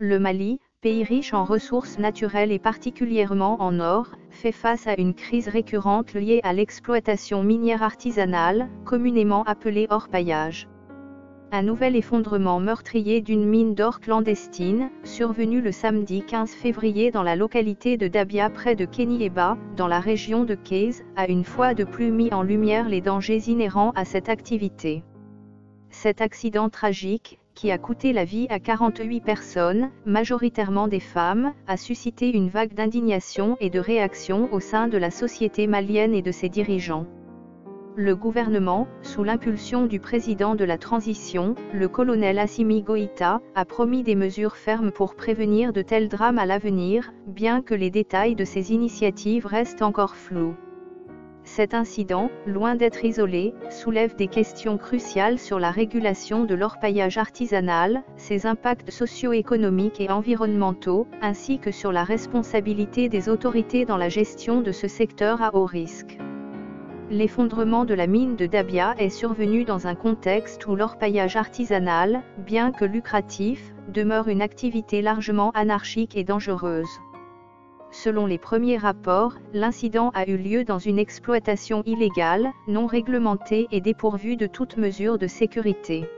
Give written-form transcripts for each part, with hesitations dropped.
Le Mali, pays riche en ressources naturelles et particulièrement en or, fait face à une crise récurrente liée à l'exploitation minière artisanale, communément appelée orpaillage. Un nouvel effondrement meurtrier d'une mine d'or clandestine, survenu le samedi 15 février dans la localité de Dabia près de Kéniéba, dans la région de Kayes, a une fois de plus mis en lumière les dangers inhérents à cette activité. Cet accident tragique, qui a coûté la vie à 48 personnes, majoritairement des femmes, a suscité une vague d'indignation et de réaction au sein de la société malienne et de ses dirigeants. Le gouvernement, sous l'impulsion du président de la transition, le colonel Assimi Goïta, a promis des mesures fermes pour prévenir de tels drames à l'avenir, bien que les détails de ces initiatives restent encore flous. Cet incident, loin d'être isolé, soulève des questions cruciales sur la régulation de l'orpaillage artisanal, ses impacts socio-économiques et environnementaux, ainsi que sur la responsabilité des autorités dans la gestion de ce secteur à haut risque. L'effondrement de la mine de Dabia est survenu dans un contexte où l'orpaillage artisanal, bien que lucratif, demeure une activité largement anarchique et dangereuse. Selon les premiers rapports, l'incident a eu lieu dans une exploitation illégale, non réglementée et dépourvue de toute mesure de sécurité.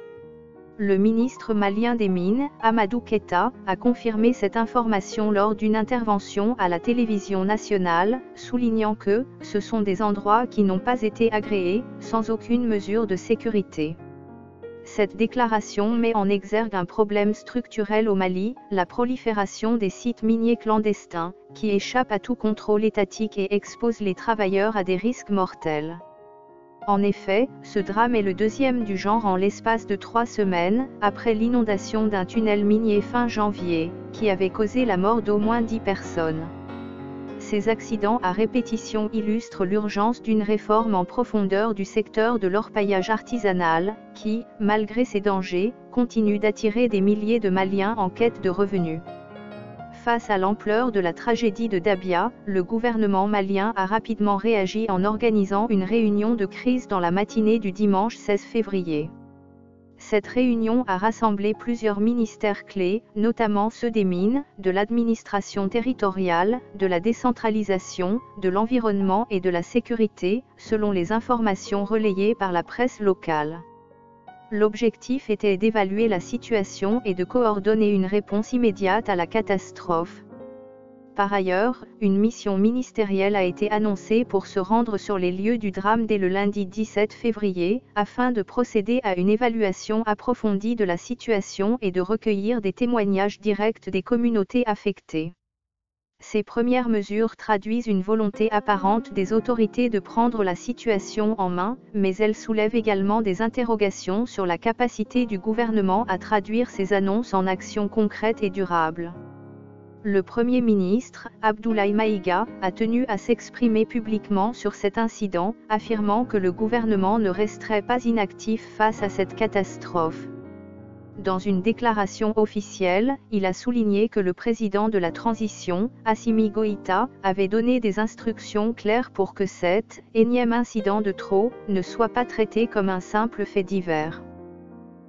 Le ministre malien des Mines, Amadou Keita, a confirmé cette information lors d'une intervention à la télévision nationale, soulignant que « ce sont des endroits qui n'ont pas été agréés, sans aucune mesure de sécurité ». Cette déclaration met en exergue un problème structurel au Mali, la prolifération des sites miniers clandestins, qui échappent à tout contrôle étatique et exposent les travailleurs à des risques mortels. En effet, ce drame est le deuxième du genre en l'espace de 3 semaines, après l'inondation d'un tunnel minier fin janvier, qui avait causé la mort d'au moins 10 personnes. Ces accidents à répétition illustrent l'urgence d'une réforme en profondeur du secteur de l'orpaillage artisanal, qui, malgré ses dangers, continue d'attirer des milliers de Maliens en quête de revenus. Face à l'ampleur de la tragédie de Dabia, le gouvernement malien a rapidement réagi en organisant une réunion de crise dans la matinée du dimanche 16 février. Cette réunion a rassemblé plusieurs ministères clés, notamment ceux des mines, de l'administration territoriale, de la décentralisation, de l'environnement et de la sécurité, selon les informations relayées par la presse locale. L'objectif était d'évaluer la situation et de coordonner une réponse immédiate à la catastrophe. Par ailleurs, une mission ministérielle a été annoncée pour se rendre sur les lieux du drame dès le lundi 17 février, afin de procéder à une évaluation approfondie de la situation et de recueillir des témoignages directs des communautés affectées. Ces premières mesures traduisent une volonté apparente des autorités de prendre la situation en main, mais elles soulèvent également des interrogations sur la capacité du gouvernement à traduire ces annonces en actions concrètes et durables. Le Premier ministre, Abdoulaye Maïga, a tenu à s'exprimer publiquement sur cet incident, affirmant que le gouvernement ne resterait pas inactif face à cette catastrophe. Dans une déclaration officielle, il a souligné que le président de la transition, Assimi Goïta, avait donné des instructions claires pour que cet énième incident de trop ne soit pas traité comme un simple fait divers.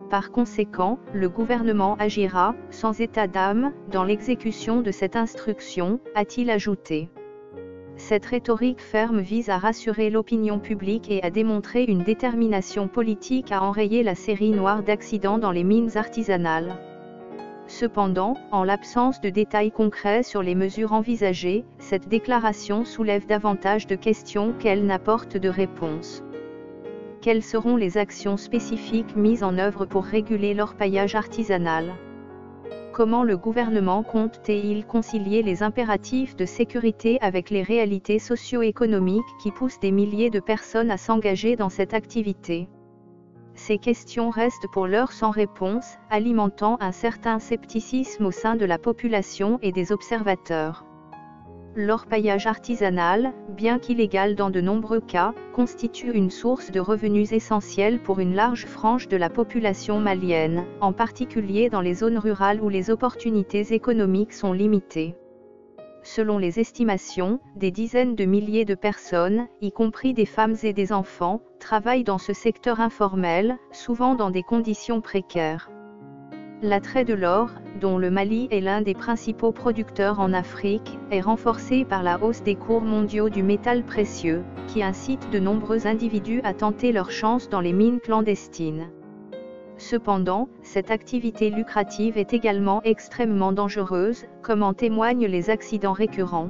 Par conséquent, le gouvernement agira, sans état d'âme, dans l'exécution de cette instruction, a-t-il ajouté. Cette rhétorique ferme vise à rassurer l'opinion publique et à démontrer une détermination politique à enrayer la série noire d'accidents dans les mines artisanales. Cependant, en l'absence de détails concrets sur les mesures envisagées, cette déclaration soulève davantage de questions qu'elle n'apporte de réponse. Quelles seront les actions spécifiques mises en œuvre pour réguler l'orpaillage artisanal ? Comment le gouvernement compte-t-il concilier les impératifs de sécurité avec les réalités socio-économiques qui poussent des milliers de personnes à s'engager dans cette activité ? Ces questions restent pour l'heure sans réponse, alimentant un certain scepticisme au sein de la population et des observateurs. L'orpaillage artisanal, bien qu'illégal dans de nombreux cas, constitue une source de revenus essentielle pour une large frange de la population malienne, en particulier dans les zones rurales où les opportunités économiques sont limitées. Selon les estimations, des dizaines de milliers de personnes, y compris des femmes et des enfants, travaillent dans ce secteur informel, souvent dans des conditions précaires. L'attrait de l'or, dont le Mali est l'un des principaux producteurs en Afrique, est renforcé par la hausse des cours mondiaux du métal précieux, qui incite de nombreux individus à tenter leur chance dans les mines clandestines. Cependant, cette activité lucrative est également extrêmement dangereuse, comme en témoignent les accidents récurrents.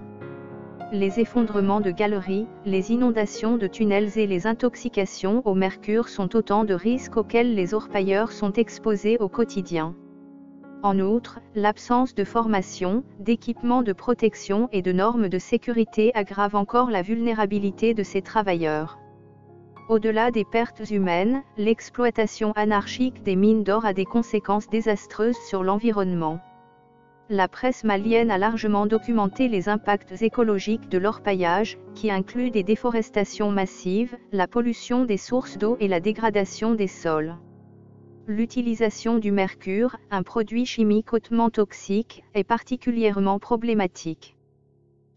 Les effondrements de galeries, les inondations de tunnels et les intoxications au mercure sont autant de risques auxquels les orpailleurs sont exposés au quotidien. En outre, l'absence de formation, d'équipements de protection et de normes de sécurité aggrave encore la vulnérabilité de ces travailleurs. Au-delà des pertes humaines, l'exploitation anarchique des mines d'or a des conséquences désastreuses sur l'environnement. La presse malienne a largement documenté les impacts écologiques de l'orpaillage, qui incluent des déforestations massives, la pollution des sources d'eau et la dégradation des sols. L'utilisation du mercure, un produit chimique hautement toxique, est particulièrement problématique.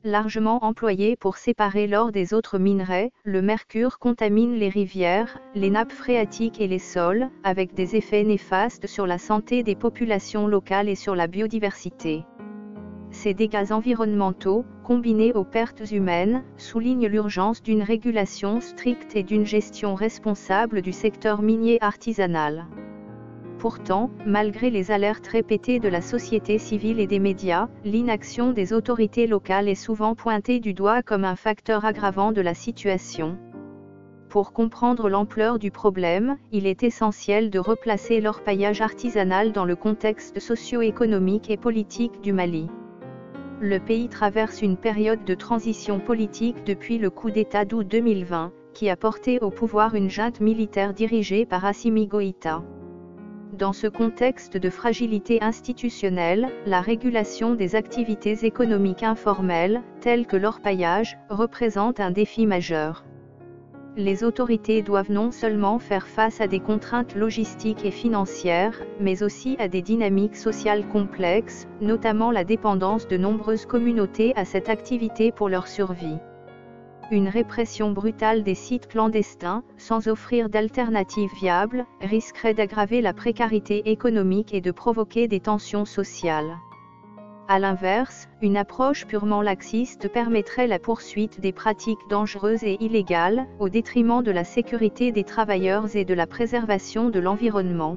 Largement employé pour séparer l'or des autres minerais, le mercure contamine les rivières, les nappes phréatiques et les sols, avec des effets néfastes sur la santé des populations locales et sur la biodiversité. Ces dégâts environnementaux, combinés aux pertes humaines, soulignent l'urgence d'une régulation stricte et d'une gestion responsable du secteur minier artisanal. Pourtant, malgré les alertes répétées de la société civile et des médias, l'inaction des autorités locales est souvent pointée du doigt comme un facteur aggravant de la situation. Pour comprendre l'ampleur du problème, il est essentiel de replacer l'orpaillage artisanal dans le contexte socio-économique et politique du Mali. Le pays traverse une période de transition politique depuis le coup d'État d'août 2020, qui a porté au pouvoir une junte militaire dirigée par Assimi Goïta. Dans ce contexte de fragilité institutionnelle, la régulation des activités économiques informelles, telles que l'orpaillage, représente un défi majeur. Les autorités doivent non seulement faire face à des contraintes logistiques et financières, mais aussi à des dynamiques sociales complexes, notamment la dépendance de nombreuses communautés à cette activité pour leur survie. Une répression brutale des sites clandestins, sans offrir d'alternatives viables, risquerait d'aggraver la précarité économique et de provoquer des tensions sociales. A l'inverse, une approche purement laxiste permettrait la poursuite des pratiques dangereuses et illégales, au détriment de la sécurité des travailleurs et de la préservation de l'environnement.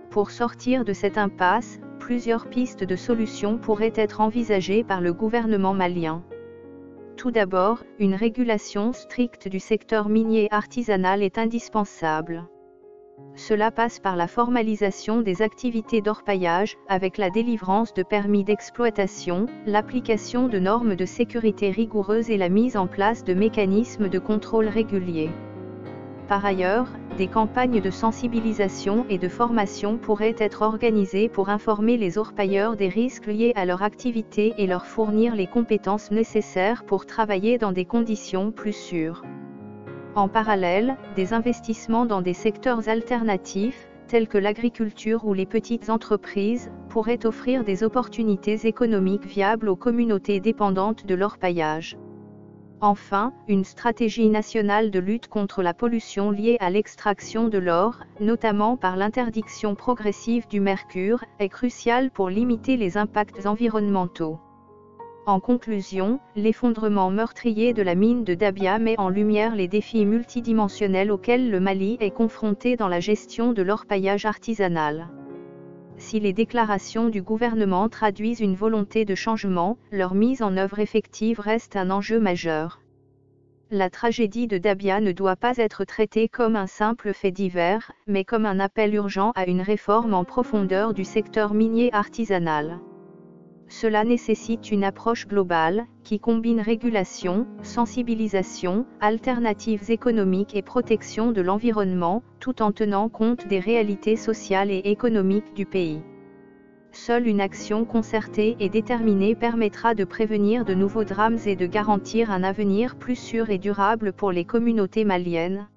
Pour sortir de cette impasse, plusieurs pistes de solutions pourraient être envisagées par le gouvernement malien. Tout d'abord, une régulation stricte du secteur minier artisanal est indispensable. Cela passe par la formalisation des activités d'orpaillage, avec la délivrance de permis d'exploitation, l'application de normes de sécurité rigoureuses et la mise en place de mécanismes de contrôle réguliers. Par ailleurs, des campagnes de sensibilisation et de formation pourraient être organisées pour informer les orpailleurs des risques liés à leur activité et leur fournir les compétences nécessaires pour travailler dans des conditions plus sûres. En parallèle, des investissements dans des secteurs alternatifs, tels que l'agriculture ou les petites entreprises, pourraient offrir des opportunités économiques viables aux communautés dépendantes de l'orpaillage. Enfin, une stratégie nationale de lutte contre la pollution liée à l'extraction de l'or, notamment par l'interdiction progressive du mercure, est cruciale pour limiter les impacts environnementaux. En conclusion, l'effondrement meurtrier de la mine de Dabia met en lumière les défis multidimensionnels auxquels le Mali est confronté dans la gestion de l'orpaillage artisanal. Si les déclarations du gouvernement traduisent une volonté de changement, leur mise en œuvre effective reste un enjeu majeur. La tragédie de Dabia ne doit pas être traitée comme un simple fait divers, mais comme un appel urgent à une réforme en profondeur du secteur minier artisanal. Cela nécessite une approche globale, qui combine régulation, sensibilisation, alternatives économiques et protection de l'environnement, tout en tenant compte des réalités sociales et économiques du pays. Seule une action concertée et déterminée permettra de prévenir de nouveaux drames et de garantir un avenir plus sûr et durable pour les communautés maliennes.